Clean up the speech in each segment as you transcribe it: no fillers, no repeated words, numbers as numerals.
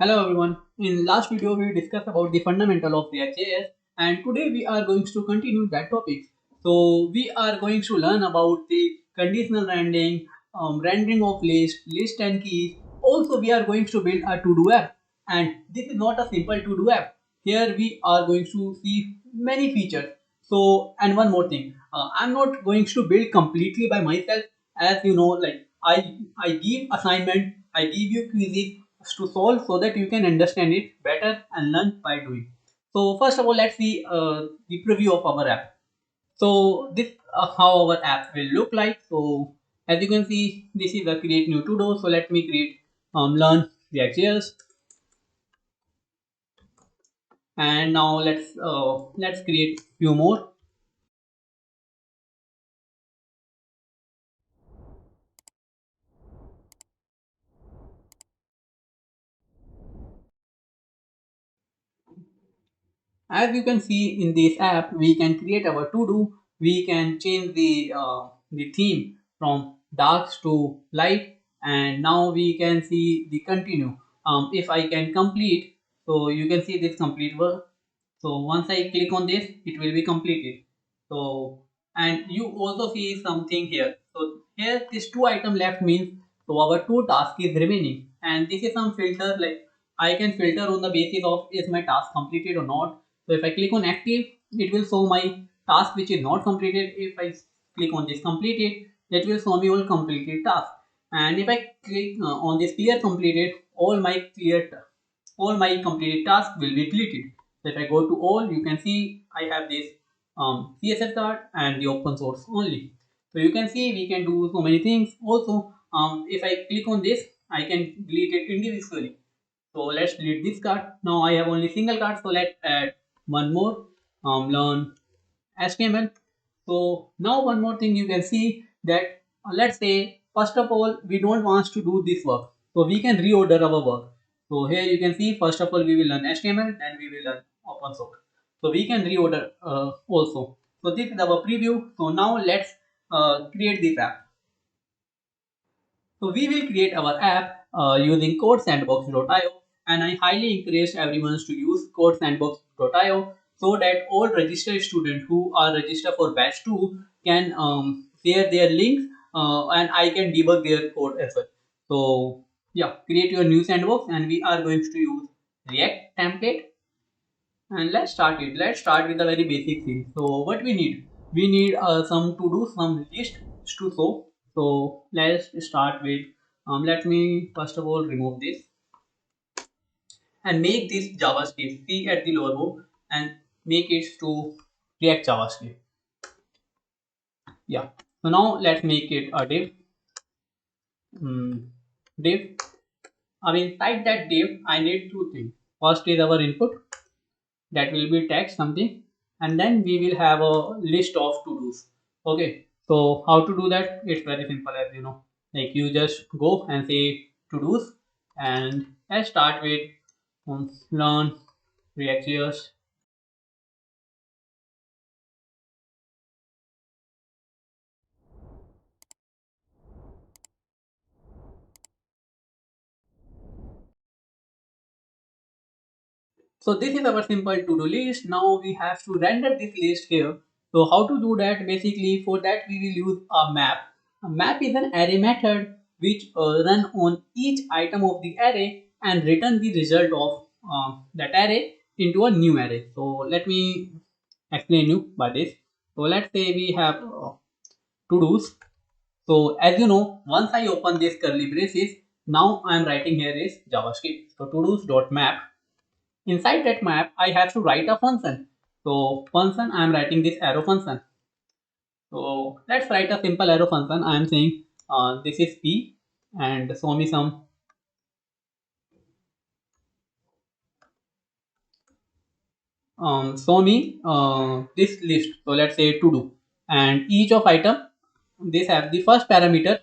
Hello everyone. In last video we discussed about the fundamental of React.js and today we are going to continue that topic. So we are going to learn about the conditional rendering, rendering of list and keys. Also we are going to build a to-do app, and this is not a simple to-do app. Here we are going to see many features. So and one more thing, I'm not going to build completely by myself. As you know, like I give assignment, I give you quizzes to solve so that you can understand it better and learn by doing. So first of all, let's see the preview of our app. So this how our app will look like. So as you can see, this is a create new to do. So let me create learn React.js, and now let's create few more. As you can see in this app, we can create our to-do. We can change the theme from dark to light, and now we can see the continue. If I can complete, so you can see this complete work. So once I click on this, it will be completed. So and you also see something here. So here this two item left means so our two task is remaining, and this is some filter like I can filter on the basis of is my task completed or not. So if I click on active, it will show my task which is not completed. If I click on this completed, it will show me all completed tasks. And if I click on this clear completed, all my completed tasks will be deleted. So if I go to all, you can see I have this CSS card and the open source only. So you can see we can do so many things. Also, if I click on this, I can delete it individually. So let's delete this card. Now I have only single card. So let's add one more. Learn HTML. So now one more thing you can see that let's say first of all we don't want to do this work. So we can reorder our work. So here you can see first of all we will learn HTML, then we will learn open source. So we can reorder also. So this is our preview. So now let's create this app. So we will create our app using codesandbox.io, and I highly encourage everyone to use codesandbox.io so that all registered students who are registered for batch 2 can share their links and I can debug their code as well. So yeah, create your new sandbox and we are going to use React template, and let's start it. Let's start with a very basic thing. So what we need? We need some to do, some list to show. So let's start with, let me first of all remove this and make this JavaScript. See at the logo and make it to React JavaScript. Yeah. So now let's make it a div. Div. I mean, inside that div, I need two things. First is our input, that will be text something, and then we will have a list of to do's. Okay, so how to do that? It's very simple, as you know, like you just go and say to do's, and let's start with learn React.js. So this is our simple to-do list. Now we have to render this list here. So how to do that? Basically, for that we will use a map. A map is an array method which run on each item of the array and return the result of that array into a new array. So let me explain you by this. So let's say we have to-dos. So as you know, once I open this curly braces, now I am writing here is JavaScript. So to-dos.map. Inside that map, I have to write a function. So function, I am writing this arrow function. So let's write a simple arrow function. I am saying this is p and show me some show me this list. So let's say to do, and each of item this have the first parameter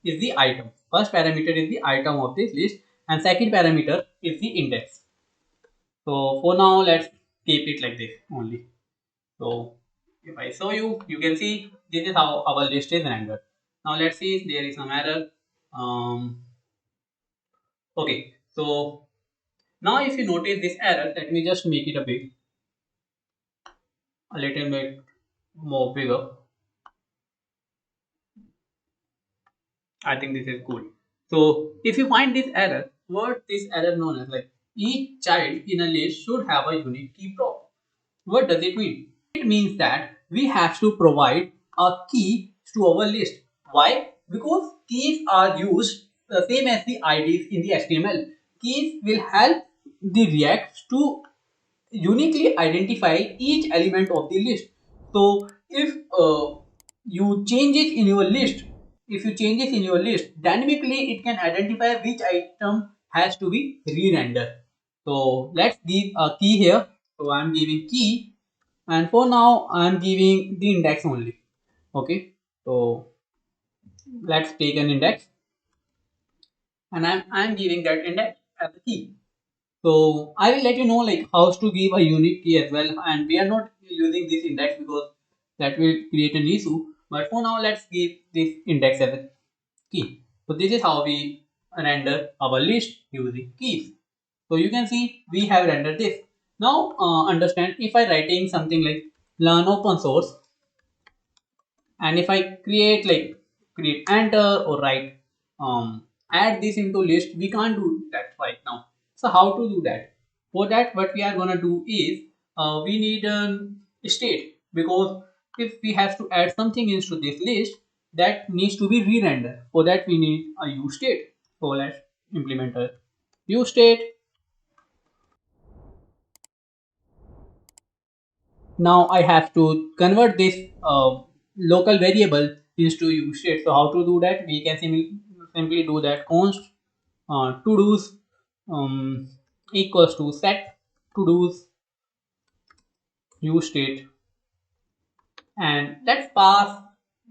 is the item. First parameter is the item of this list, and second parameter is the index. So for now, let's keep it like this only. So if I show you, you can see this is how our list is rendered. Now let's see there is some error. Okay, so Now if you notice this error, let me just make it a little bit more bigger. I think this is good. So if you find this error, what this error known as, like each child in a list should have a unique key prop. What does it mean? It means that we have to provide a key to our list. Why? Because keys are used the same as the IDs in the HTML. Keys will help the React to uniquely identify each element of the list. So if you change it in your list, if you change it in your list, dynamically it can identify which item has to be re-rendered. So let's give a key here. So I'm giving key, and for now I'm giving the index only. Okay. So let's take an index, and I'm giving that index as a key. So I will let you know like how to give a unique key as well, and we are not using this index because that will create an issue. But for now, let's give this index as a key. So this is how we render our list using keys. So you can see we have rendered this. Now understand, if I writing something like learn open source, and if I create enter or write add this into list, we can't do that right now. So how to do that? For that, what we are gonna do is we need a state, because if we have to add something into this list, that needs to be re-rendered. For that we need a use state. So let's implement a use state. Now I have to convert this local variable into use state. So how to do that? We can simply do that const to-dos equals to set to-dos use state, and let's pass.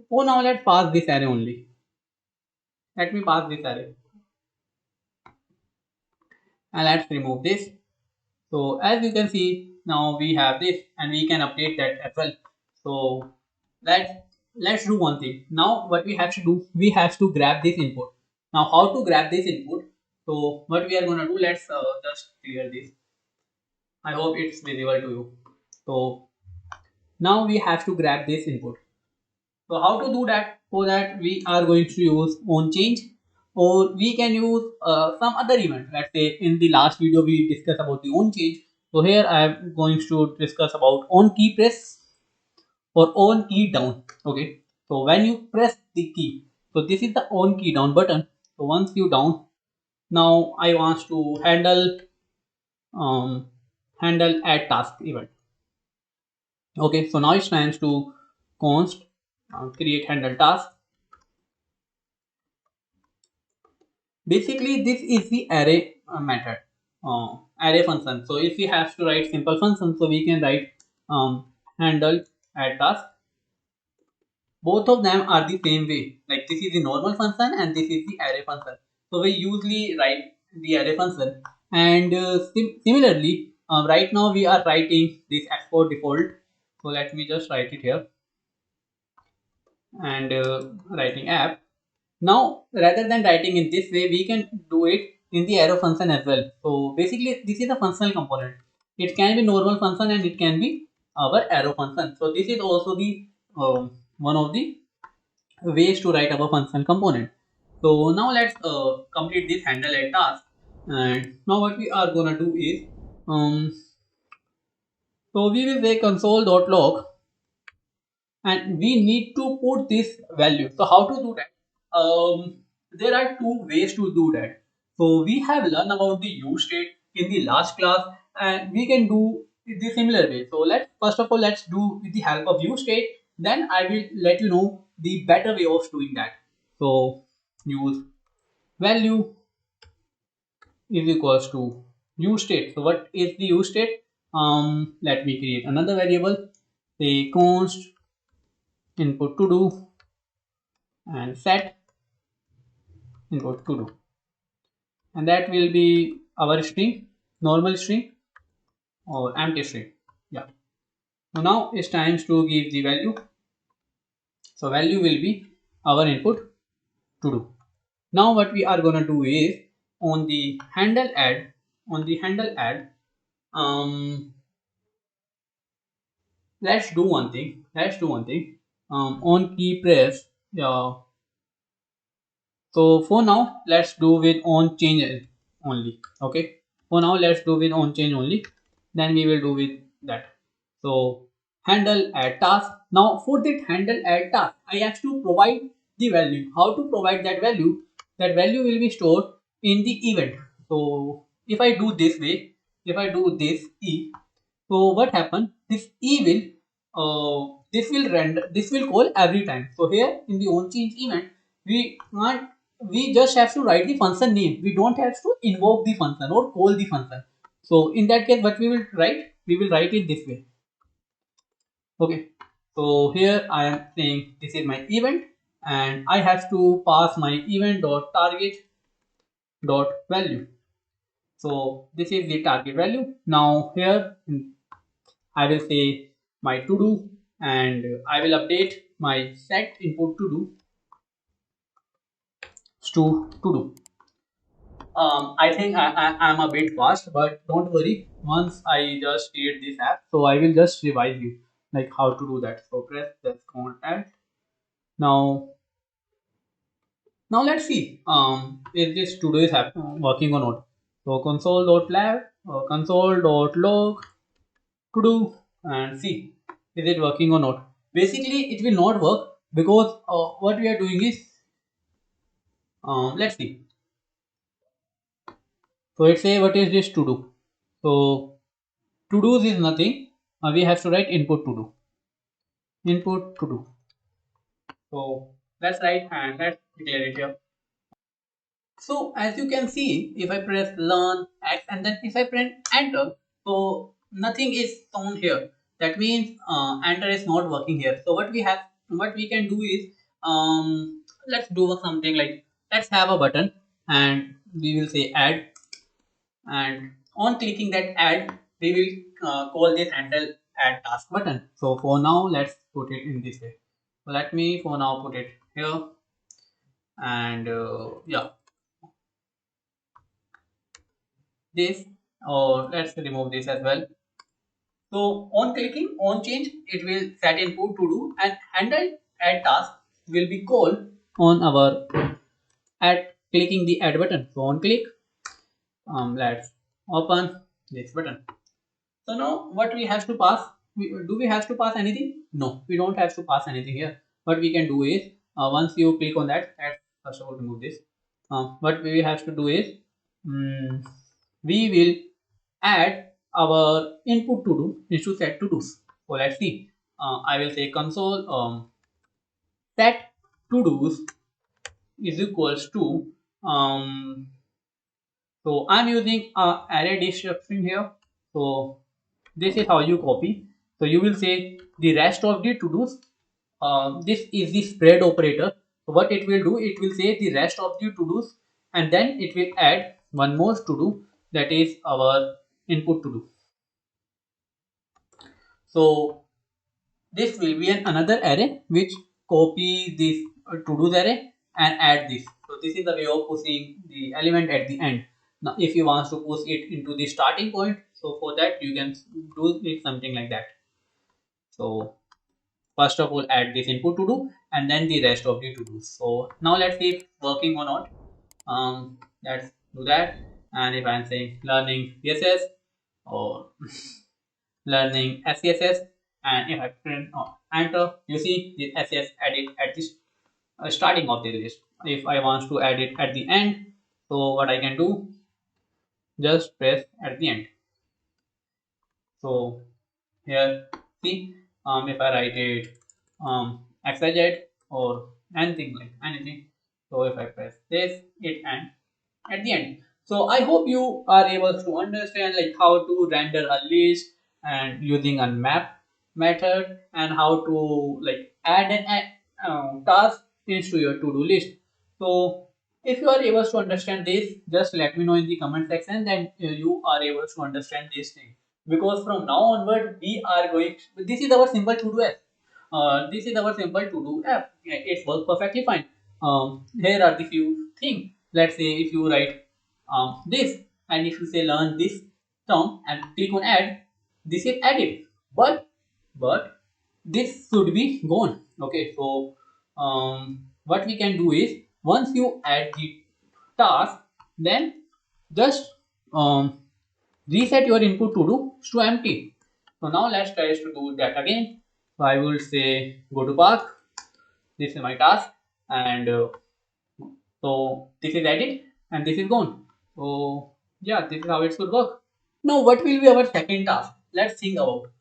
For now, let's pass this array only. Let me pass this array, and let's remove this. So as you can see, now we have this, and we can update that as well. So let's let's do one thing. Now what we have to do, we have to grab this input. Now how to grab this input? So what we are gonna do, let's just clear this. I hope it's visible to you. So now we have to grab this input. So how to do that? For that we are going to use onChange, or we can use some other event. Let's say in the last video we discussed about the onChange. So here I am going to discuss about on key press or on key down. Okay. So when you press the key, so this is the on key down button. So once you down, now I want to um, handle add task event. Okay. So now it's time to const create handle task. Basically, this is the array method, array function. So if we have to write simple function, so we can write handle add task. Both of them are the same way. Like this is the normal function and this is the array function. So we usually write the array function. And similarly, right now we are writing this export default. So let me just write it here, and writing app. Now, rather than writing in this way, we can do it in the arrow function as well. So basically, this is a functional component. It can be normal function and it can be our arrow function. So this is also the one of the ways to write our function component. So now let's complete this handle a task. And now what we are gonna do is so we will say console.log, and we need to put this value. So how to do that? There are two ways to do that. So we have learned about the use state in the last class, and we can do it the similar way. So let's first of all let's do with the help of use state. Then I will let you know the better way of doing that. So use value is equals to use state. So what is the use state? Let me create another variable. Say const input to do and set input to do, and that will be our string, normal string or empty string. Yeah. So now it's time to give the value. So value will be our input to do. Now what we are gonna do is on the handle add. on the handle add, um, let's do one thing. Let's do one thing. On key press. Yeah. So for now, let's do with on change only. Okay. For now, let's do with on change only. Then we will do with that. So handle add task. Now for that handle add task, I have to provide the value. How to provide that value? That value will be stored in the event. So if I do this way, if I do this e, so what happened? This e will this will render, this will call every time. So here in the onChange event, we can't, we just have to write the function name. We don't have to invoke the function or call the function. So in that case, what we will write? We will write it this way. Okay. So here I am saying this is my event, and I have to pass my event dot target dot value. So this is the target value. Now here I will say my to do, and I will update my set input to do to do. I think I'm a bit fast, but don't worry. Once I just create this app, so I will just revise you like how to do that. So press this contact. Now, now let's see. Is this to do is working or not? So console.log, console.log to do, and see is it working or not. Basically, it will not work because what we are doing is let's see. So it say what is this to do. So to do is nothing. We have to write input to do. Input to do. So let's write and let's declare it here. So as you can see, if I press learn X and then if I press enter, so nothing is shown here. That means enter is not working here. So what we can do is let's do something like, let's have a button and we will say add, and on clicking that add, we will call this handle add task button. So for now, let's put it in this way. So let me for now put it here, and yeah, this, or let's remove this as well. So on clicking on change, it will set input to do, and handle add task will be called on our at clicking the add button. So on click, let's open this button. So now what we have to pass? Do we have to pass anything? No, we don't have to pass anything here. What we can do is once you click on that, let's first of all remove this. What we have to do is we will add our input to do into set to do's. So let's see. I will say console set to do's is equals to um, so I'm using array description here. So this is how you copy. So you will say the rest of the to dos. This is the spread operator. So what it will do, it will say the rest of the to dos, and then it will add one more to do, that is our input to do. So this will be another array which copy this to do's array and add this. So this is the way of pushing the element at the end. Now if you want to push it into the starting point, so for that you can do it something like that. So first of all add this input to do and then the rest of the to do. So now let's see if working or not. Let's do that, and if I'm saying learning CSS or learning SCSS, and if I print enter, you see the SCSS added at this starting of the list. If I want to add it at the end, so what I can do, just press at the end. So here see, if I write it XYZ or anything like anything, so if I press this, it and at the end. So I hope you are able to understand like how to render a list and using a map method, and how to like add an task into your to-do list. So if you are able to understand this, just let me know in the comment section that you are able to understand this thing, because from now onward we are going, this is our simple to-do app. This is our simple to-do app. It works perfectly fine. Here are the few things. Let's say if you write this, and if you say learn this term and click on add, this is added. But this should be gone. Okay, so what we can do is once you add the task, then just um, reset your input to do to empty. So now let's try to do that again. So I will say go to path. This is my task, and so this is added and this is gone. So yeah, this is how it should work. Now what will be our second task? Let's think about.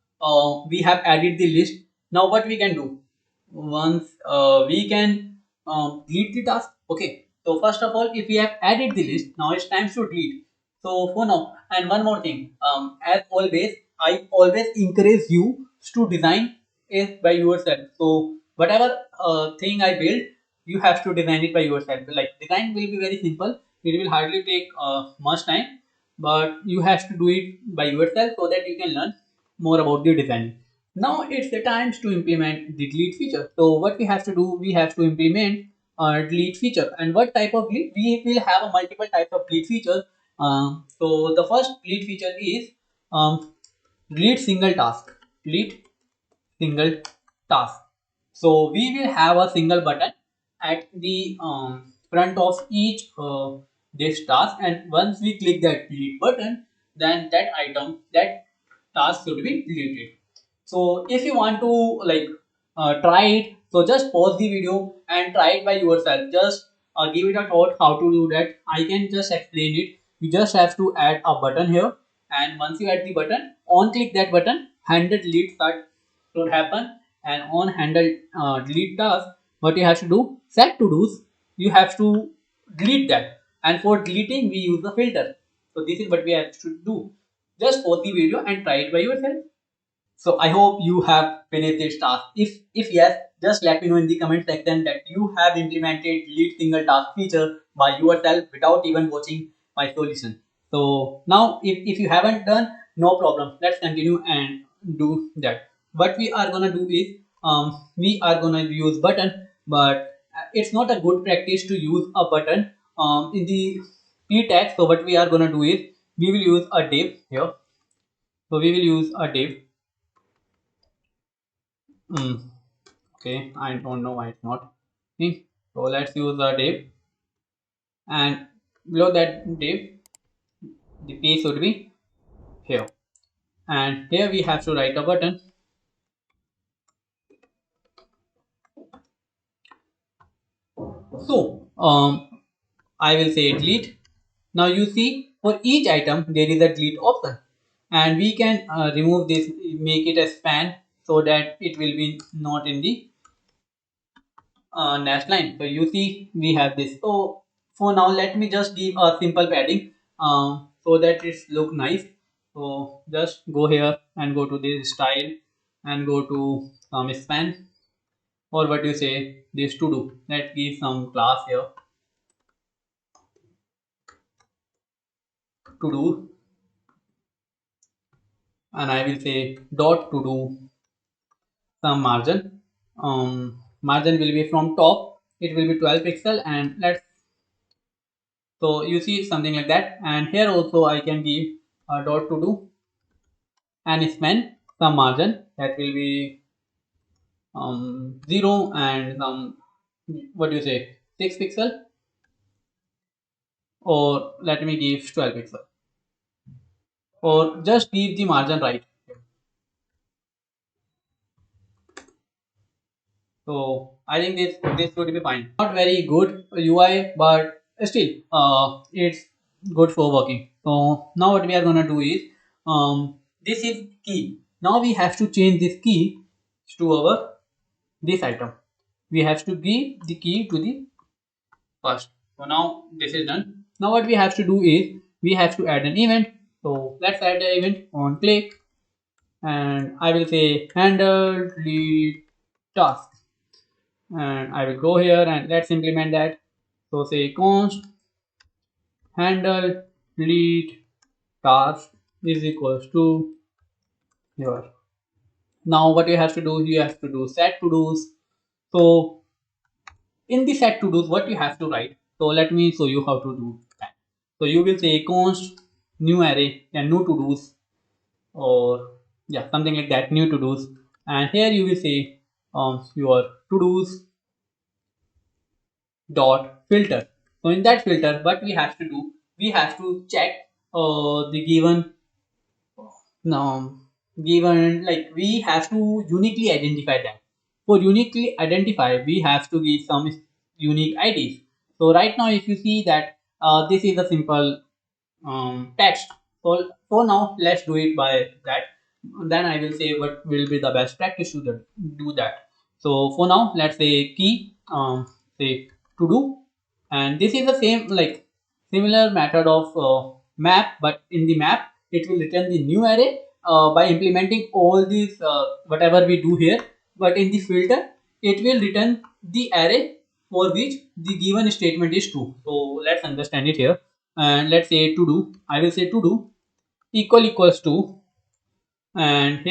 We have added the list. Now what we can do? Once we can delete the task. Okay. So first of all, if we have added the list, now it's time to delete. So for now, and one more thing. As always, I always encourage you to design it by yourself. So whatever thing I build, you have to design it by yourself. Like design will be very simple. It will hardly take much time, but you have to do it by yourself so that you can learn more about the design. Now it's the time to implement the delete feature. So what we have to do, we have to implement a delete feature. And what type of delete? We will have a multiple types of delete feature. So the first delete feature is delete single task. Delete single task. So we will have a single button at the front of each this task, and once we click that delete button, then that item, that task should be deleted. So if you want to like try it, so just pause the video and try it by yourself. Just give it a thought how to do that. I can just explain it. You just have to add a button here, and once you add the button, on click that button, handle delete start should happen, and on handle delete task, what you have to do, set to do's, you have to delete that, and for deleting we use the filter. So this is what we have to do. Just pause the video and try it by yourself. So I hope you have finished this task. If yes, just let me know in the comment section that you have implemented delete single task feature by yourself without even watching my solution. So now if you haven't done, no problem. Let's continue and do that. What we are gonna do is we are gonna use button, but it's not a good practice to use a button in the p tag. So what we are gonna do is we will use a div here. So we will use a div. Mm, okay, I don't know why it's not. Okay, so let's use a div, and below that div, the p should be here, and here we have to write a button. So I will say delete. Now you see for each item there is a delete option, and we can remove this, make it a span so that it will be not in the dash line. So you see we have this. So for now let me just give a simple padding so that it look nice. So just go here and go to this style and go to span, or what you say this to do. Let's give some class here to do, and I will say dot to do some margin. Margin will be from top, it will be 12 pixel, and let's, so you see something like that. And here also I can give a dot to do and span some margin, that will be 0 and some, what do you say, 6 pixel, or let me give 12 pixel, or just give the margin right. So I think this would be fine. Not very good UI, but still it's good for working. So now what we are gonna do is this is key. Now we have to change this key to our this item. We have to give the key to the first. So now this is done. Now what we have to do is we have to add an event. So let's add the event on click, and I will say handle lead task, and I will go here and let's implement that. So say const handle delete task is equals to here. Now what you have to do, you have to do set to do's. So in the set to do's, what you have to write. So let me show you how to do that. So you will say const new array, yeah, new to dos, or yeah, something like that, new to dos. And here you will say your to dos dot filter. So in that filter, what we have to do, we have to check the um, given, like, we have to uniquely identify them. For uniquely identify, we have to give some unique IDs. So right now, if you see that this is a simple text. So for now, let's do it by that. Then I will say what will be the best practice to do that. So for now, let's say key, say to do, and this is the same, like, similar method of map, but in the map it will return the new array by implementing all these whatever we do here. But in the filter, it will return the array for which the given statement is true. So let's understand it here, and let's say to do, I will say to do equals to, and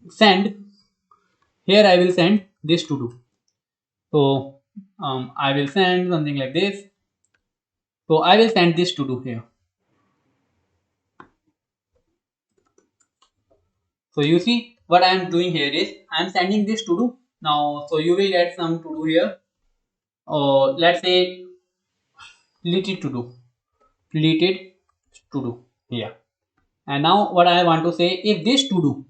send here I will send this to do. So I will send something like this. So I will send this to do here. So you see what I am doing here is I am sending this to do now. So you will get some to do here, or let's say deleted to do, deleted to do here. And now what I want to say, if this to do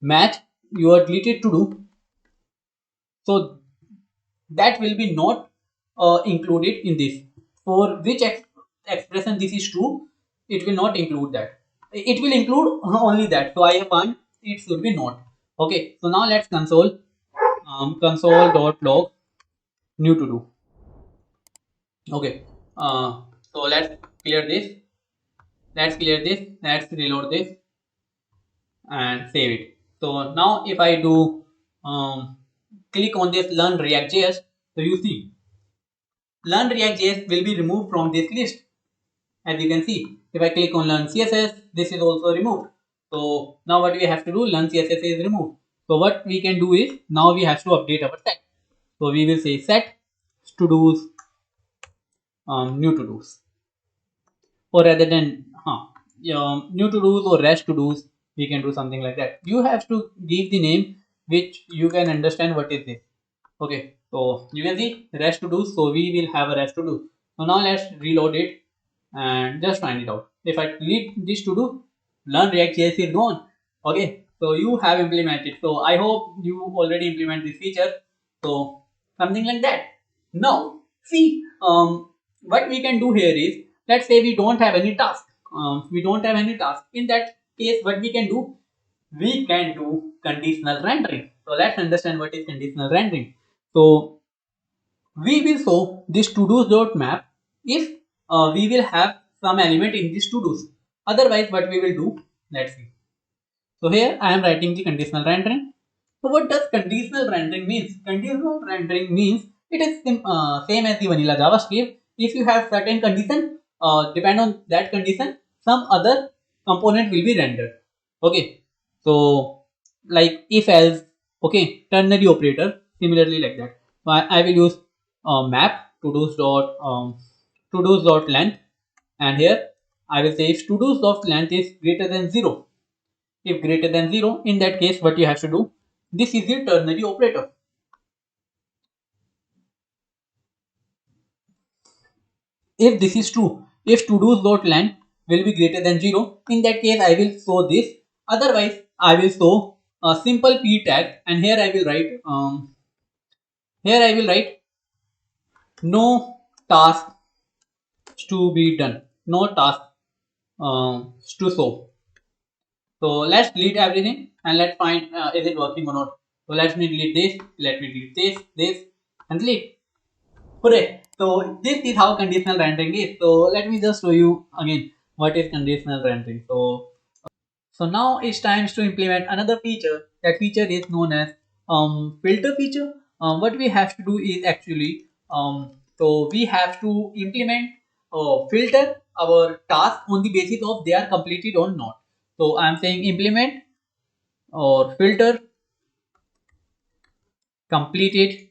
match your deleted to do, so that will be not included in this. For which expression this is true, it will not include that. It will include only that. So I want it should be not. Okay. So now let's console.log new to do. Okay. So let's clear this. Let's clear this. Let's reload this and save it. So now if I do click on this learn React.js, so you see learn React.js will be removed from this list. As you can see, if I click on learn CSS, this is also removed. So now what we have to do, learn CSS is removed. So what we can do is now we have to update our set. So we will say set to do's new to do's, or rather than new to do's or rest to do's, we can do something like that. You have to give the name which you can understand what is this. Okay, so you can see rest to do, so we will have a rest to do. So now let's reload it and just find it out. If I delete this to do, learn React.js is gone. Okay, so you have implemented. So I hope you already implement this feature. So something like that. Now see, what we can do here is, let's say we don't have any task. We don't have any task. In that case, what we can do, we can do conditional rendering. So let's understand what is conditional rendering. So we will show this to-dos map if we will have some element in this to-dos. Otherwise, what we will do, let's see. So here I am writing the conditional rendering. So what does conditional rendering means? Conditional rendering means it is same as the vanilla JavaScript. If you have certain condition, depend on that condition, some other component will be rendered. Okay, so like if else, okay, ternary operator, similarly like that. So I will use map to do's dot length, and here I will say if to do's dot length is greater than 0. If greater than 0, in that case, what you have to do, this is the ternary operator. If this is true, if to do's dot length will be greater than 0, in that case, I will show this. Otherwise, I will show a simple p tag, and here I will write no task to be done, no task to show. So let's delete everything and let's find is it working or not. So let me delete this, let me delete this, and delete. Hooray! So this is how conditional rendering is. So let me just show you again what is conditional rendering. So now it's time to implement another feature. That feature is known as filter feature. What we have to do is actually so we have to implement filter our task on the basis of they are completed or not. So I'm saying implement or filter completed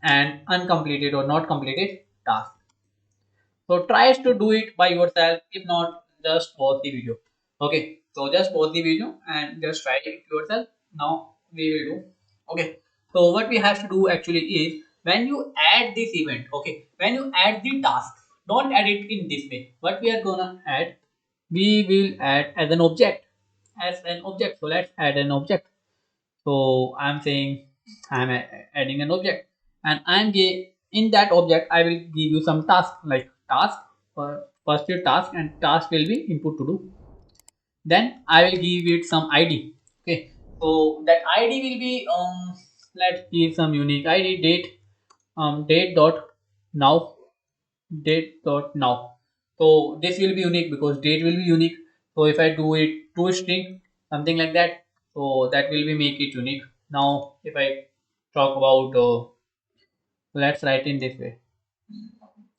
and uncompleted or not completed task. So try to do it by yourself. If not, just pause the video. Okay, so just pause the video and just try it yourself. Now we will do. Okay, so what we have to do actually is when you add this event. Okay, when you add the task, don't add it in this way. What we are gonna add, we will add as an object. So let's add an object. So I'm saying adding an object, and in that object I will give you some task like task first your task, and task will be input to do. Then I will give it some ID. Okay, so that ID will be let's give some unique ID date dot now date dot now. So this will be unique because date will be unique. So if I do it to string something like that, so that will be make it unique. Now if I talk about let's write in this way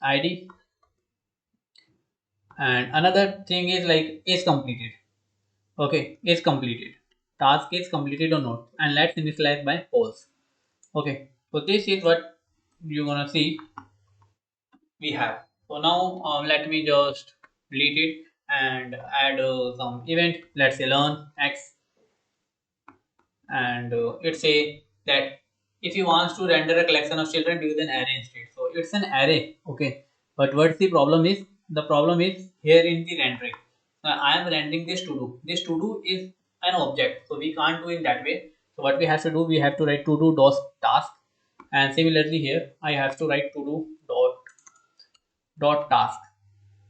id, and another thing is like is completed. Okay, is completed, task is completed or not, and let's initialize by false. Okay, so this is what you're gonna see we have. So now let me just delete it and add some event. Let's say learn x, and it say that if you want to render a collection of children, use an array instead. So it's an array. Okay, but what's the problem is, the problem is here in the rendering. Now I am rendering this to do. This to do is an object, so we can't do in that way. So what we have to do, we have to write to do dot task, and similarly here I have to write to do dot task.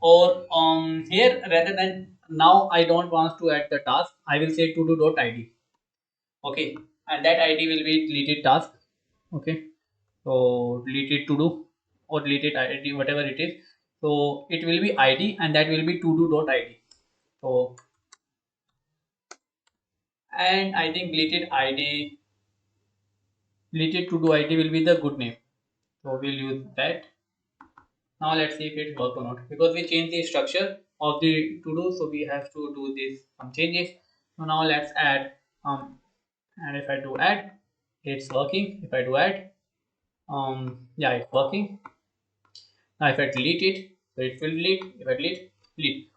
Or here rather than now I don't want to add the task, I will say to do dot id. Okay, and that id will be deleted task. Okay, so deleted to do or deleted id, whatever it is. So it will be id, and that will be to do dot id. So and I think deleted to do id will be the good name, so we'll use that. Now let's see if it work or not, because we changed the structure of the to do, so we have to do this some changes. So now let's add and if I do add, it's working. If I do add, yeah, it's working. Now if I delete it, so it will delete. If I delete.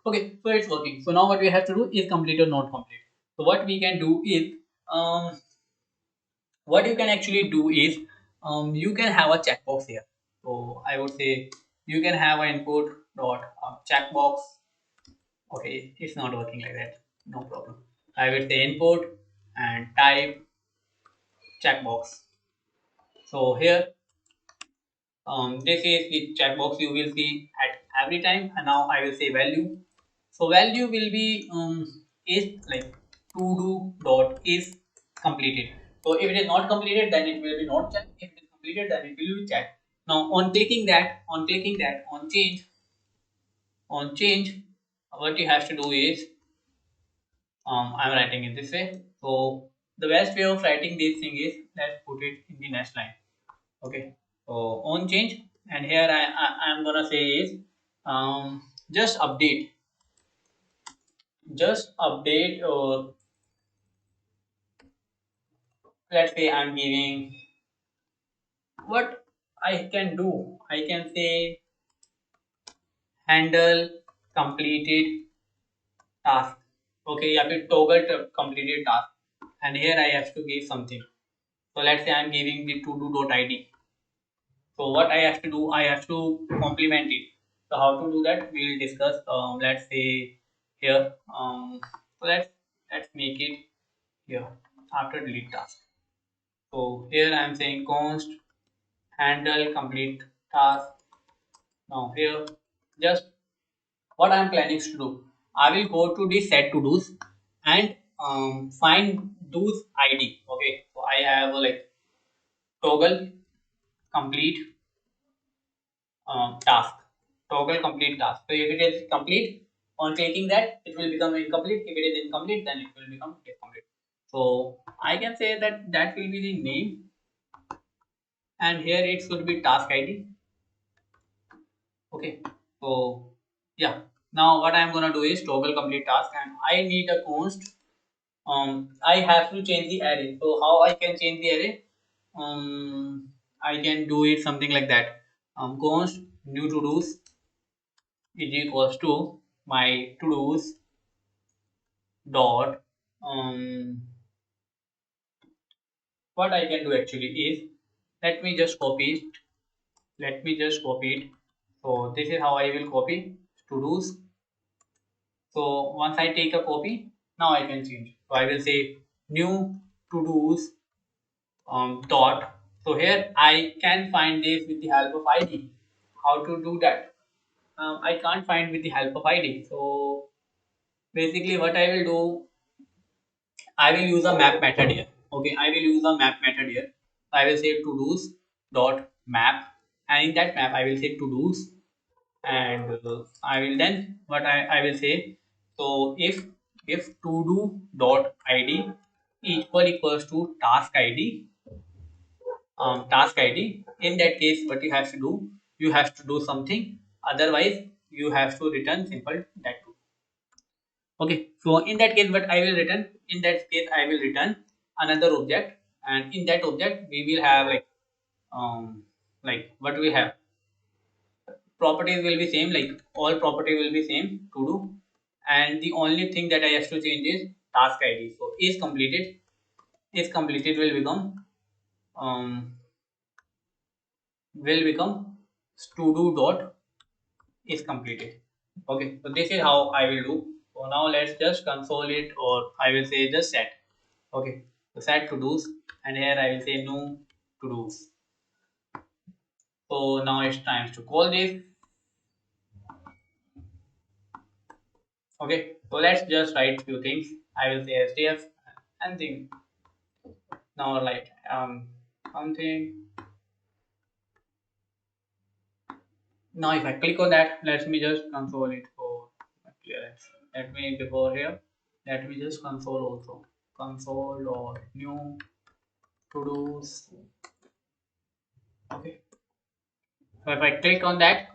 Okay, so it's working. So now what we have to do is complete or not complete. So what we can do is um what you can actually do is you can have a checkbox here. So I would say you can have an input dot checkbox. Okay, it's not working like that. No problem. I will say input and type checkbox. So here this is the checkbox you will see at every time, and now I will say value. So value will be is like to do dot is completed. So if it is not completed, then it will be not checked. If it is completed, then it will be checked. Now on clicking that on change, what you have to do is I'm writing it this way. So the best way of writing this thing is, let's put it in the next line. Okay, so on change, and here I'm gonna say is just update, or let's say I'm giving what I can do. I can say handle completed task. Okay, you have to toggle to completed task, and here I have to give something. So let's say I'm giving the to do dot id. So what I have to do, I have to complement it. So how to do that, we will discuss. Let's say here. So let's make it here after delete task. So here I am saying const handle complete task. Now here, just what I am planning to do, I will go to the set to dos and find dos ID. Okay, so I have like toggle complete task, toggle complete task. So if it is complete, on clicking that, it will become incomplete. If it is incomplete, then it will become incomplete. So I can say that that will be the name, and here it should be task ID. Okay, so yeah. Now what I am gonna do is toggle complete task, and I need a const. I have to change the array. So how I can change the array? I can do it something like that. Const new to dos is equals to my to do's dot what I can do actually is let me just copy it. Let me just copy it. So this is how I will copy to do's. So once I take a copy, now I can change. So I will say new to do's dot. So here I can find this with the help of ID. How to do that? I can't find with the help of ID. So basically, what I will do, I will use a map method here. Okay, I will use a map method here. I will say to do's dot map, and in that map I will say to do's, and I will then what I will say. So if to do dot id equals to task id, in that case what you have to do something, otherwise you have to return simple that too. Okay, so in that case what I will return, in that case I will return another object, and in that object we will have like what we have, properties will be same, like all property will be same to do, and the only thing that I have to change is task id. So is completed um will become to do dot is completed. Okay, so this is how I will do. So now let's just console it, or I will say just set. Okay, so set to do's, and here I will say no to do's. So now it's time to call this. Okay, so let's just write few things. I will say SDF and thing. Now like something. Now if I click on that, let me just console it for clearance. Let me before here. Let me just console also. Console or new to do's. Okay. So if I click on that,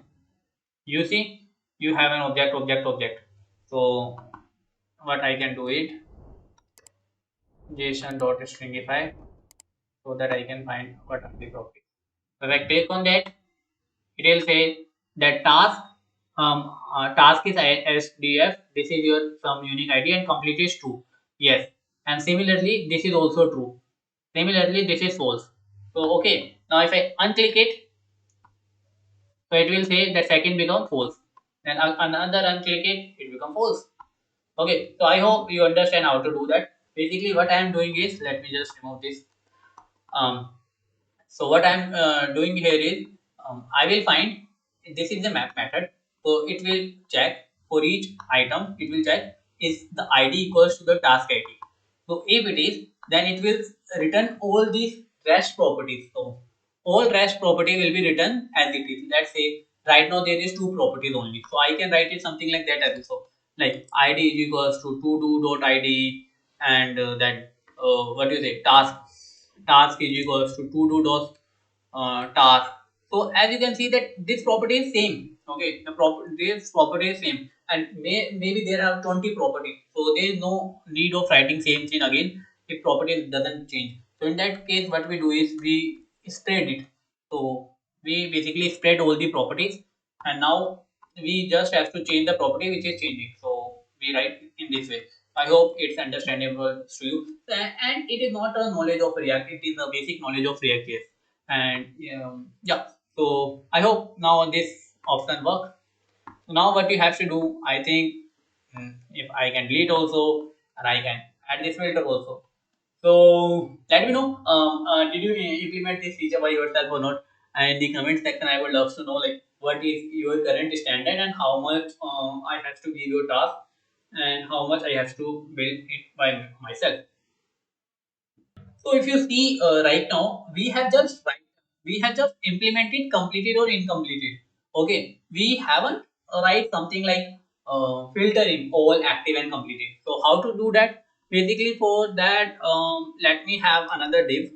you see you have an object. So what I can do it JSON.stringify so that I can find what are the properties. So if I click on that, it will say that task is SDF. This is your some unique ID and complete is true. Yes, and similarly this is also true. Similarly this is false. So okay, now if I unclick it, so it will say that second become false. Then another unclick it, it become false. Okay, so I hope you understand how to do that. Basically, what I am doing is, let me just remove this. Um, so what I'm doing here is, I will find this is the map method. So it will check for each item. It will check is the ID equals to the task ID. So if it is, then it will return all these rest properties. So all rest property will be written as it is. Let's say right now there is two properties only. So I can write it something like that also. Like ID is equals to to do dot ID, and that what do you say, task is equals to do dot task. So as you can see that this property is same. Okay, this property is same, and maybe there are 20 properties. So there is no need of writing same thing again if properties doesn't change. So in that case, what we do is we spread it. So we basically spread all the properties, and now we just have to change the property which is changing. So we write in this way. I hope it's understandable to you. And it is not a knowledge of React; it is a basic knowledge of React. And yeah, so I hope now this option work. So now what you have to do, I think, if I can delete also, and I can add this filter also. So let me know, did you implement this feature by yourself or not? And in the comment section I would love to know like what is your current standard and how much I have to give your task and how much I have to build it by myself. So if you see right now, we have just implemented completed or incompleted. Okay, we haven't write something like filtering all active and completed. So how to do that? Basically for that, let me have another div.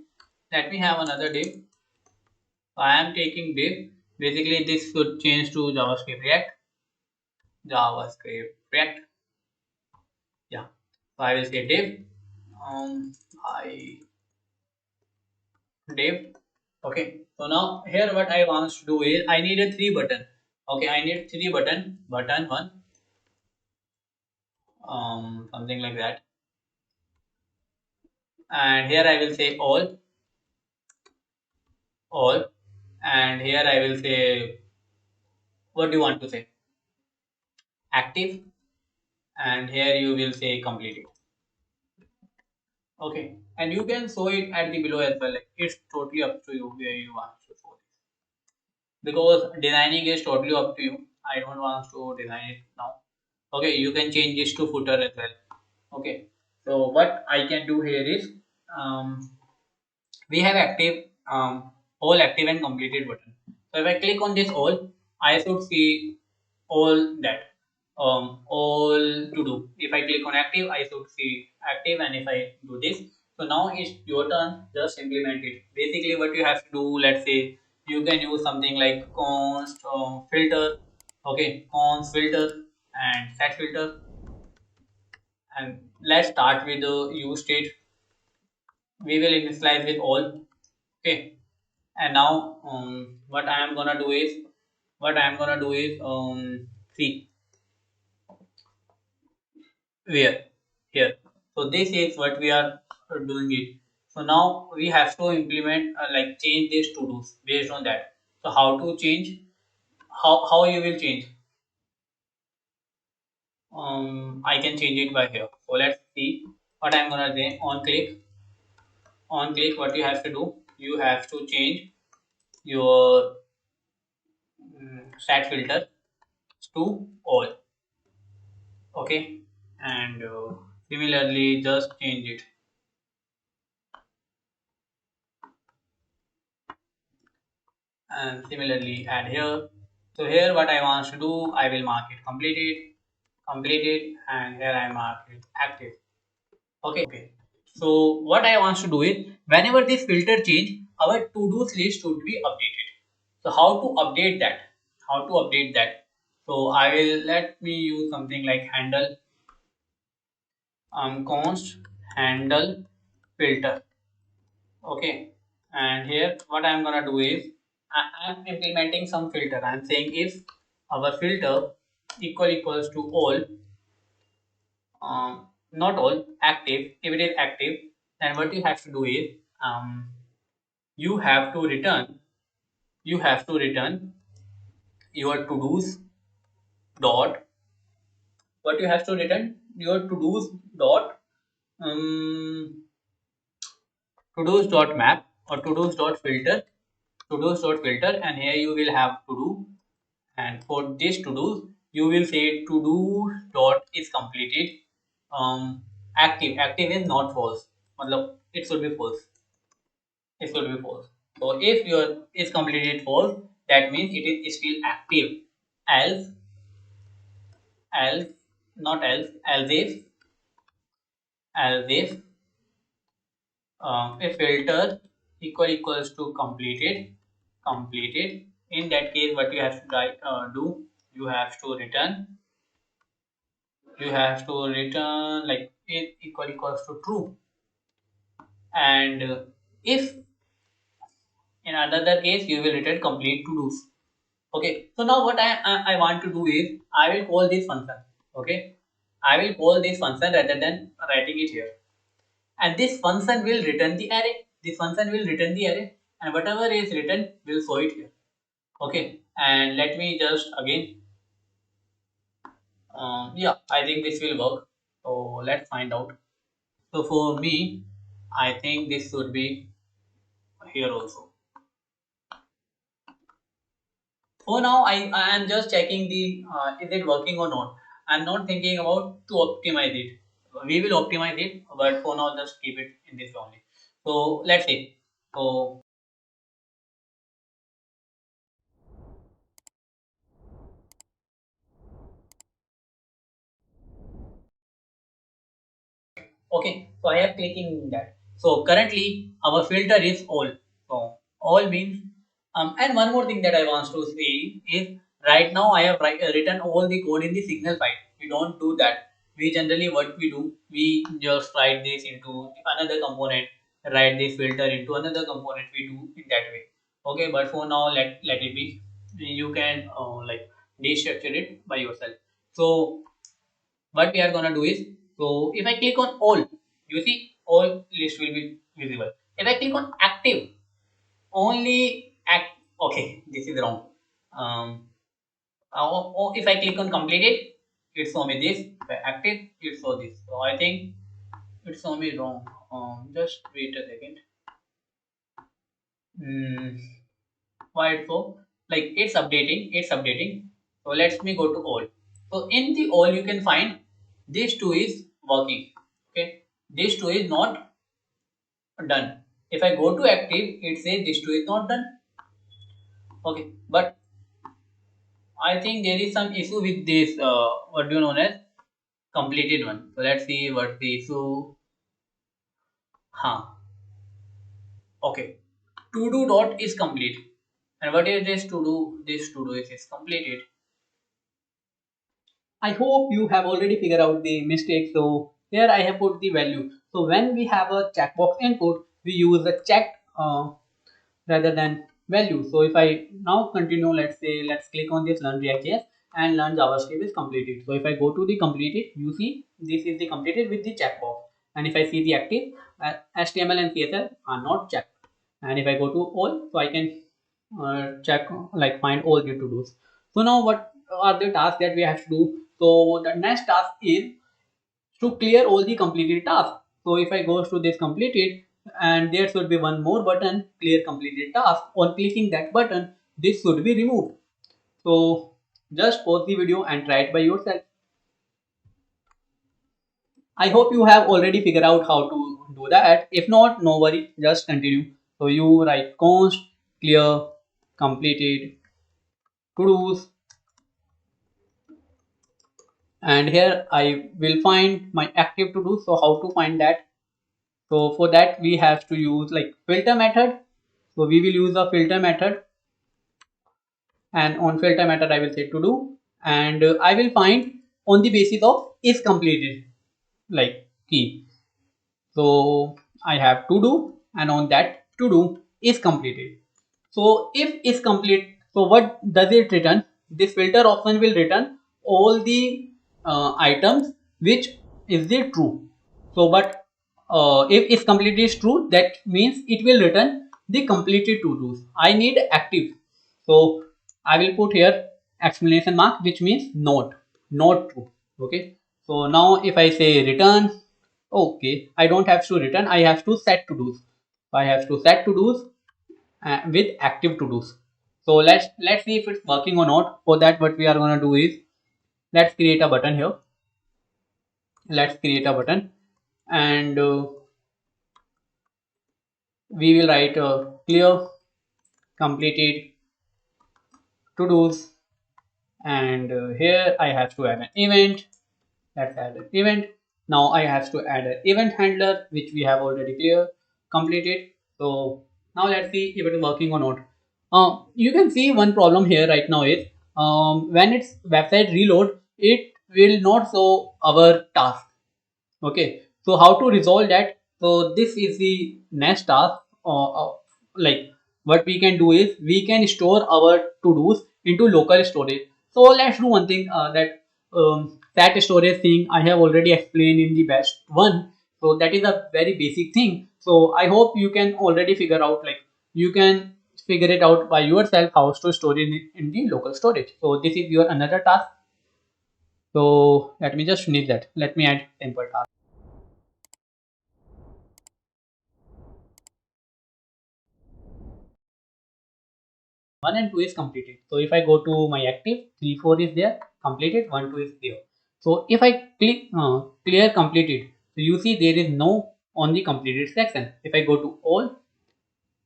Let me have another div. I am taking div. Basically this should change to JavaScript React. JavaScript React. Yeah. So I will say div. I div. Okay, so now here what I want to do is I need a three button. Okay, I need three button one, something like that. And here I will say all, and here I will say, what do you want to say? Active, and here you will say completed. Okay, and you can show it at the below as well. Like it's totally up to you where you want to show this, because designing is totally up to you. I don't want to design it now. Okay, you can change this to footer as well. Okay, so what I can do here is, um, we have active, all active and completed button. So if I click on this all, I should see all that, all to do. If I click on active, I should see active, and if I do this, so now it's your turn. Just implement it. Basically, what you have to do, let's say you can use something like const filter, okay, const filter and set filter, and let's start with the use state. We will initialize with all. Okay, and now what I am gonna do is, see where here. So this is what we are doing it. So now we have to implement, like change these to dos based on that. So how to change? How you will change? I can change it by here. So let's see what I'm gonna say. On click, what you have to do? You have to change your stat filter to all. Okay, and similarly just change it, and similarly add here. So here what I want to do, I will mark it completed, and here I mark it active. Okay, so what I want to do is, whenever this filter change, our to-do list should be updated. So how to update that? So I will, let me use something like handle, const handle filter. Okay, and here what I'm gonna do is, I'm implementing some filter. I'm saying if our filter equals to all, not all, active. If it is active, then what you have to do is, you have to return your to dos dot, what you have to return your to dos dot, um, to dos dot map, or to dos dot filter, and here you will have to do. And for this to do, you will say to do dot is completed, active is not false. Matlab, it should be false. So if your is completed false, that means it is still active. Else else not else else if a filter equals to completed, in that case what you have to do, you have to return, like it equals to true. And if in another case, you will return complete to do's. Okay, so now what I want to do is, I will call this function. Okay, I will call this function rather than writing it here, and this function will return the array. And whatever is written will show it here. Okay, and let me just again, yeah, I think this will work. So let's find out. So for me, I think this should be here also. For now, I am just checking the, is it working or not. I'm not thinking about to optimize it. We will optimize it, but for now, just keep it in this only. So let's see. So okay, so I am clicking that. So currently our filter is all. So all means, and one more thing that I want to say is, right now I have written all the code in the signal file. We don't do that. We generally, what we do, we just write this into another component, write this filter into another component. We do in that way. Okay, but for now let it be. You can, like destructure it by yourself. So what we are gonna do is, so if I click on all, you see all list will be visible. If I click on active, only act. Okay, this is wrong. Um, if I click on completed, it show me this. If I active, it show this. So I think it show me wrong. Just wait a second. Hmm. Why it's so? Like it's updating. It's updating. So let me go to all. So in the all you can find this two is working. Okay, this two is not done. If I go to active, it says this two is not done. Okay, but I think there is some issue with this. What do you know as completed one? So let's see what the issue. Huh. Okay. To do dot is complete. And what is this to do? This to do is completed. I hope you have already figured out the mistake. So here I have put the value. So when we have a checkbox input, we use a check rather than value. So if I now continue, let's say, let's click on this learn React.js and learn JavaScript is completed. So if I go to the completed, you see this is the completed with the checkbox. And if I see the active, HTML and CSS are not checked. And if I go to all, so I can check, like find all the to-dos. So now what are the tasks that we have to do? So the next task is to clear all the completed tasks. So if I go to this completed, and there should be one more button, clear completed task. On clicking that button, this should be removed. So just pause the video and try it by yourself. I hope you have already figured out how to do that. If not, no worry, just continue. So you write const clear completed to do's, and here I will find my active to do. So how to find that? So for that we have to use like filter method. So we will use a filter method, and on filter method I will say to do, and I will find on the basis of is completed like key. So I have to do, and on that to do is completed. So if is complete, so what does it return? This filter option will return all the items which is the true. So but if is completed is true, that means it will return the completed to dos. I need active. So I will put here exclamation mark, which means not true. Okay. So now if I say return, okay, I don't have to return, I have to set to dos. I have to set to dos with active to dos. So let's see if it's working or not. For that, what we are gonna do is, let's create a button here. Let's create a button, and we will write clear completed to dos, and here I have to add an event. Let's add an event. Now I have to add an event handler, which we have already clear completed. So now let's see if it is working or not. You can see one problem here right now is, when its website reload, it will not show our task. Okay, so how to resolve that? So this is the next task. Like what we can do is we can store our to dos into local storage. So let's do one thing, that storage thing I have already explained in the best one. So that is a very basic thing. So I hope you can already figure out, like you can figure it out by yourself how to store it in the local storage. So this is your another task. So let me just finish that. Let me add temple task. 1 and 2 is completed. So if I go to my active, 3, 4 is there, completed, 1, 2 is there. So if I click clear completed, so you see there is no on the completed section. If I go to all,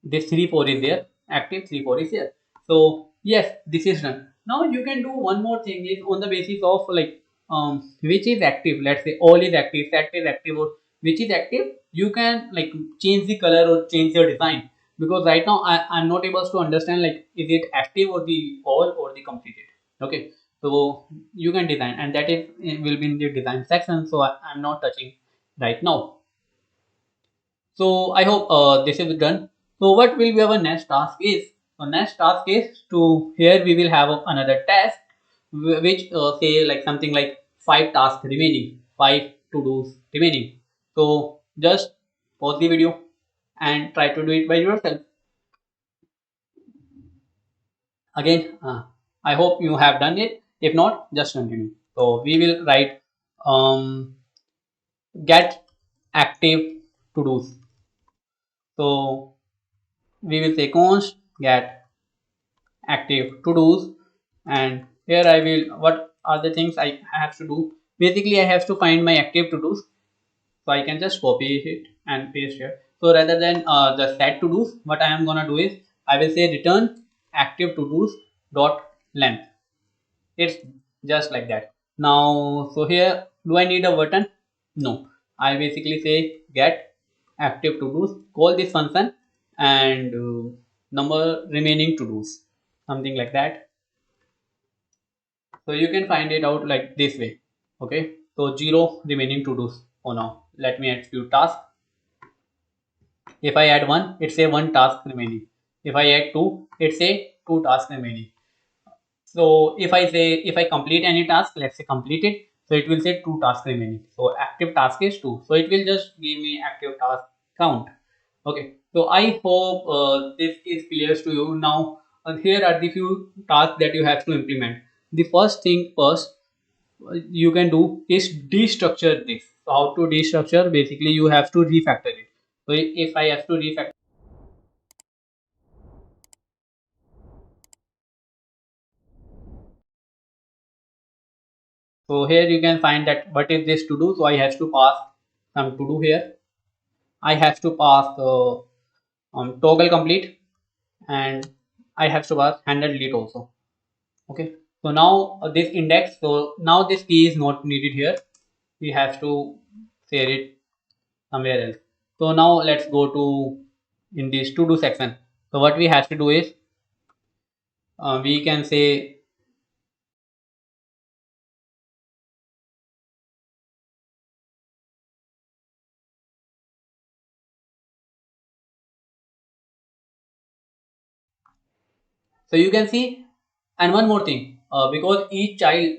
this 3, 4 is there, active 3, 4 is there. So yes, this is done. Now you can do one more thing is on the basis of like which is active. Let's say all is active, set is active, or which is active. You can like change the color or change your design, because right now I'm not able to understand like is it active or the all or the completed. Okay, so you can design, and that is will be in the design section. So I'm not touching right now. So I hope this is done. So what will be our next task is? So next task is to, here we will have another task which say like something like 5 tasks remaining, 5 to dos remaining. So just pause the video and try to do it by yourself. Again, I hope you have done it. If not, just continue. So we will write get active to dos. So we will say const get active to dos, and here I will, what are the things I have to do. Basically I have to find my active to dos, so I can just copy it and paste here. So rather than the set to dos, what I am gonna do is I will say return active to dos dot length. It's just like that. Now so here, do I need a button? No, I basically say get active to dos, call this function, and number remaining to dos, something like that. So you can find it out like this way. Okay, so 0 remaining to dos. Oh, now let me add few tasks. If I add 1, it say 1 task remaining. If I add 2, it say 2 tasks remaining. So if I say, if I complete any task, let's say completed, so it will say 2 tasks remaining. So active task is 2. So it will just give me active task count. Okay. So I hope this is clear to you. Now here are the few tasks that you have to implement. The first thing first you can do is destructure this. So how to destructure? Basically you have to refactor it. So if I have to refactor, so here you can find that what is this to do. So I have to pass some to do here. I have to pass toggle complete, and I have to pass handle delete also. Okay. So now this index. So now this key is not needed here. We have to share it somewhere else. So now let's go to in this to do section. So what we have to do is we can say, so you can see, and one more thing, because each child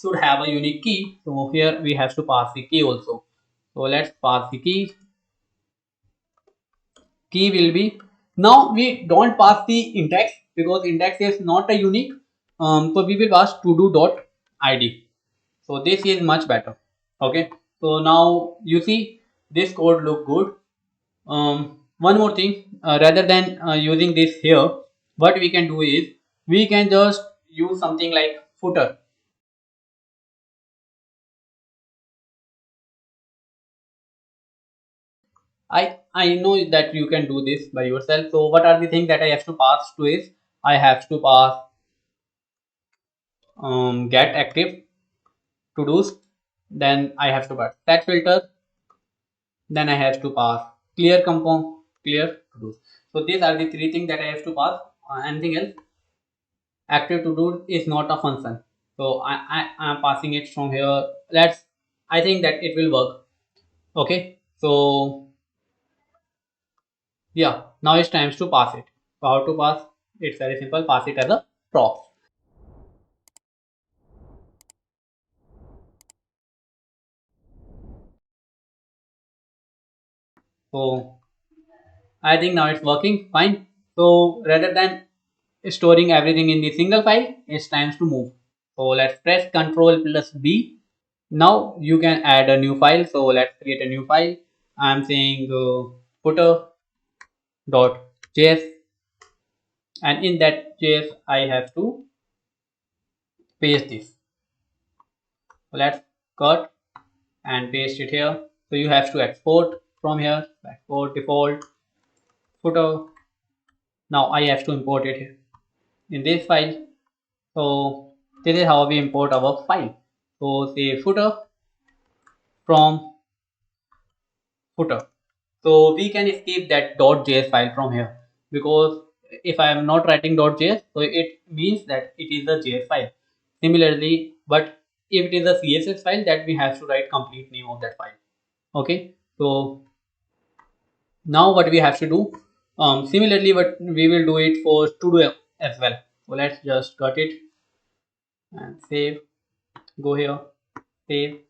should have a unique key. So here we have to pass the key also. So let's pass the key. Key will be, now we don't pass the index because index is not a unique. So we will pass to do dot id. So this is much better. Okay. So now you see this code look good. One more thing, rather than using this here, what we can do is we can just use something like footer. I know that you can do this by yourself. So what are the things that I have to pass to is I have to pass get active to do's, then I have to pass set filter, then I have to pass clear compound, clear to do's. So these are the three things that I have to pass. Anything else? Active to do is not a function, so I am passing it from here. Let's, I think that it will work. Okay. So yeah, now it's time to pass it. So how to pass? It's very simple. Pass it as a prop. So I think now it's working fine. So rather than storing everything in the single file, it's time to move. So let's press Ctrl plus B. Now you can add a new file. So let's create a new file. I'm saying footer.js, and in that JS I have to paste this. So let's cut and paste it here. So you have to export from here. Export default footer. Now I have to import it here in this file. So this is how we import our file. So say footer from footer. So we can skip that .js file from here, because if I am not writing .js, so it means that it is a JS file. Similarly, but if it is a CSS file, that we have to write complete name of that file. Okay. So now what we have to do, similarly, but we will do it for to do as well. So let's just cut it and save. Go here, save,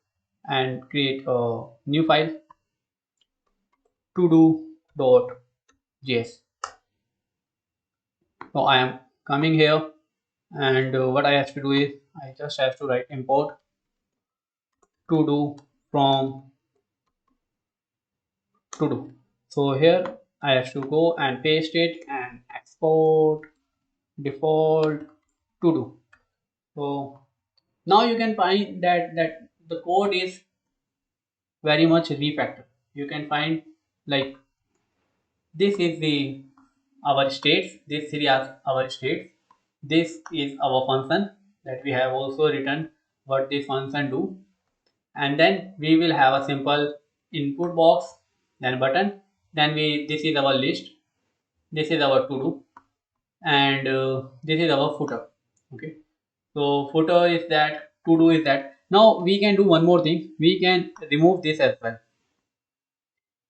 and create a new file, todo.js. So I am coming here, and what I have to do is I just have to write import todo from todo. So here I have to go and paste it and export default todo. So now you can find that the code is very much refactor. You can find like this is the our states, this three are our states, this is our function that we have also written what this function do, and then we will have a simple input box, then button, then we this is our list, this is our to do, and this is our footer. Okay, so footer is that, to do is that. Now we can do one more thing, we can remove this as well.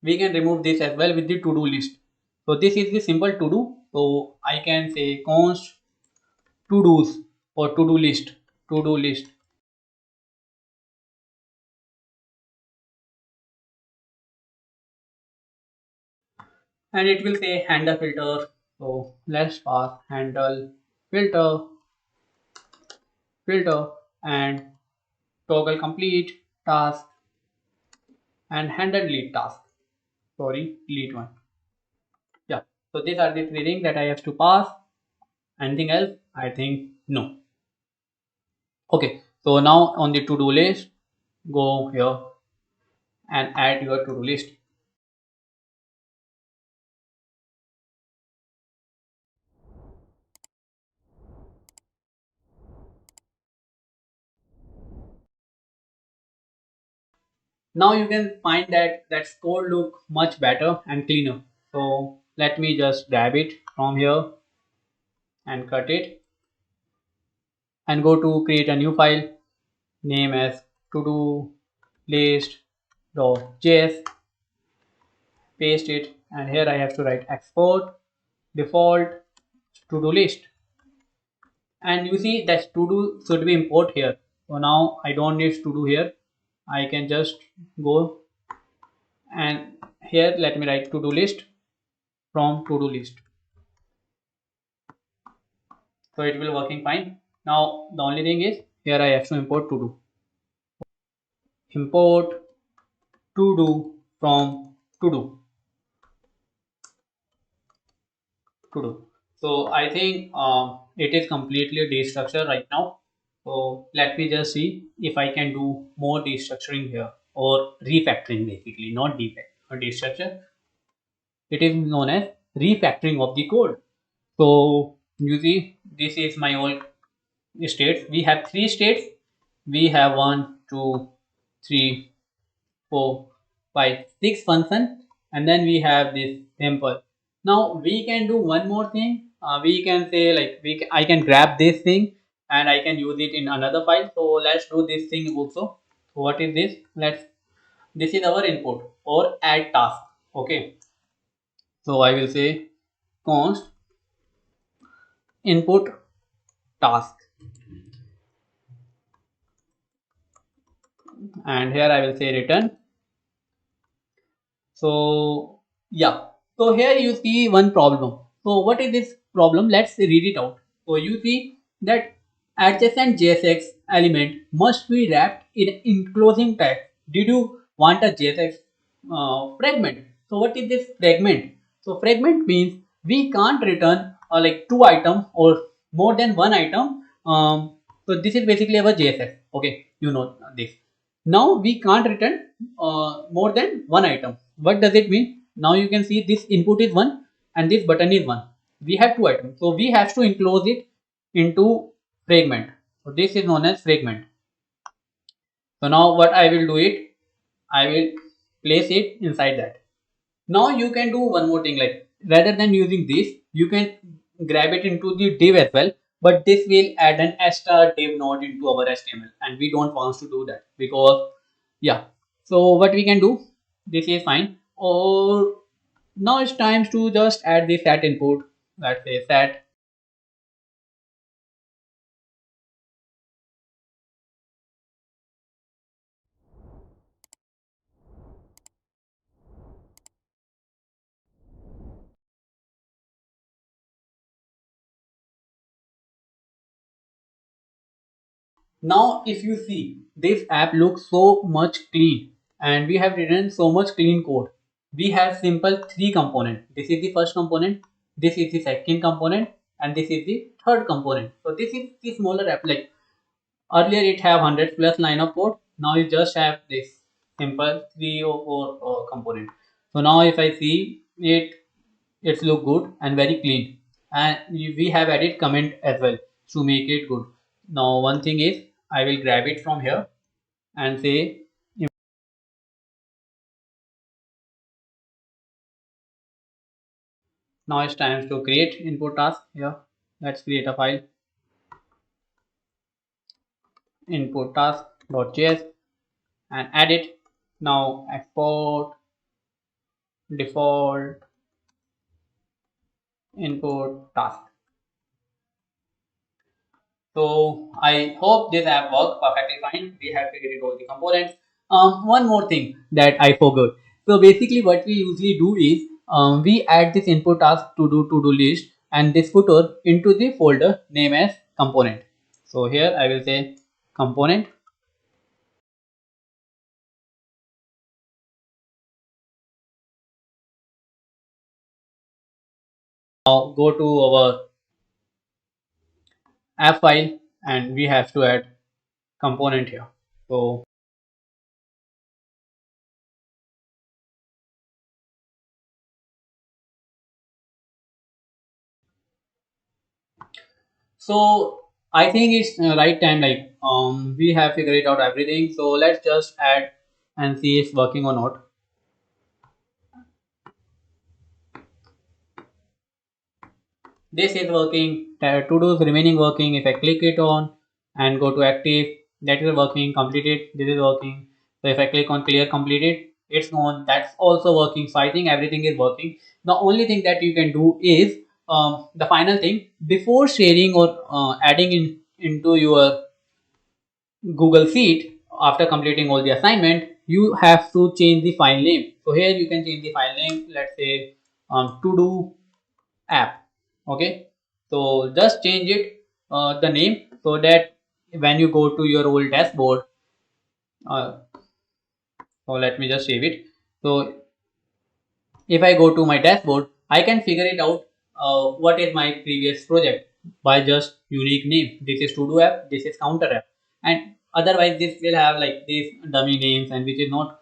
We can remove this as well with the to do list. So this is the simple to do. So I can say const to do's or to do list, to do list, and it will say handle filter. So let's pass handle filter, filter, and toggle complete task and handle delete task. Sorry, delete one. Yeah. So these are the three things that I have to pass. Anything else? I think no. Okay. So now on the to do list, go here and add your to do list. Now you can find that that code look much better and cleaner. So let me just grab it from here and cut it and go to create a new file, name as to do list.js, paste it, and here I have to write export default to do list, and you see that to do should be import here. So now I don't need to do here, I can just go and here let me write to do list from to do list. So it will working fine. Now the only thing is here I have to import to do, import to do from to do, to do. So I think it is completely destructured right now. So let me just see if I can do more destructuring here or refactoring, basically not defect or destructure. It is known as refactoring of the code. So you see this is my old states. We have three states. We have one, two, three, four, five, six function, and then we have this sample. Now we can do one more thing. We can say like I can grab this thing and I can use it in another file. So let's do this thing also. So what is this? This is our input or add task. Okay. So I will say const input task, and here I will say return. So yeah, so here you see one problem. So what is this problem? Let's read it out. So you see that adjacent JSX element must be wrapped in enclosing tag. Did you want a JSX fragment? So what is this fragment? So fragment means we can't return like two items or more than one item. So this is basically our JSX. Okay, you know this. Now we can't return more than one item. What does it mean? Now you can see this input is one and this button is one. We have two items, so we have to enclose it into fragment. So this is known as fragment. So now what I will do it, I will place it inside that. Now you can do one more thing, like rather than using this, you can grab it into the div as well, but this will add an extra div node into our HTML, and we don't want to do that because yeah. So what we can do, this is fine. Or now it's time to just add the set input. Let's say set Now if you see, this app looks so much clean and we have written so much clean code. We have simple three component. This is the first component, this is the second component, and this is the third component. So this is the smaller app. Like earlier it have 100 plus line of code, now you just have this simple three or four component. So now if I see it, it's look good and very clean, and we have added comment as well to make it good. Now one thing is, I will grab it from here and say, now it's time to create input task here. Let's create a file, input task.js, and add it. Now export default input task. So I hope this app works perfectly fine. We have created all the components. One more thing that I forgot. So basically what we usually do is, we add this input task to do list and this footer into the folder name as component. So here I will say component. Now go to our app file and we have to add component here. So I think it's right time. Like we have figured out everything. So let's just add and see if working or not. This is working. To do is remaining working. If I click it on and go to active, that is working. Completed. This is working. So if I click on clear completed, it's on. That's also working. So I think everything is working. The only thing that you can do is, the final thing before sharing or adding in into your Google Sheet. After completing all the assignment, you have to change the file name. So here you can change the file name. Let's say to do app. Okay, so just change it, the name, so that when you go to your old dashboard, uh, so let me just save it. So if I go to my dashboard, I can figure it out, what is my previous project by just unique name. This is to do app, this is counter app, and otherwise this will have like these dummy names and which is not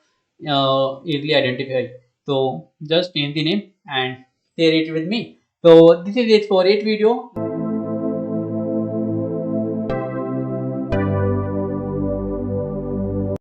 easily identified. So just change the name and share it with me. So this is it for it video.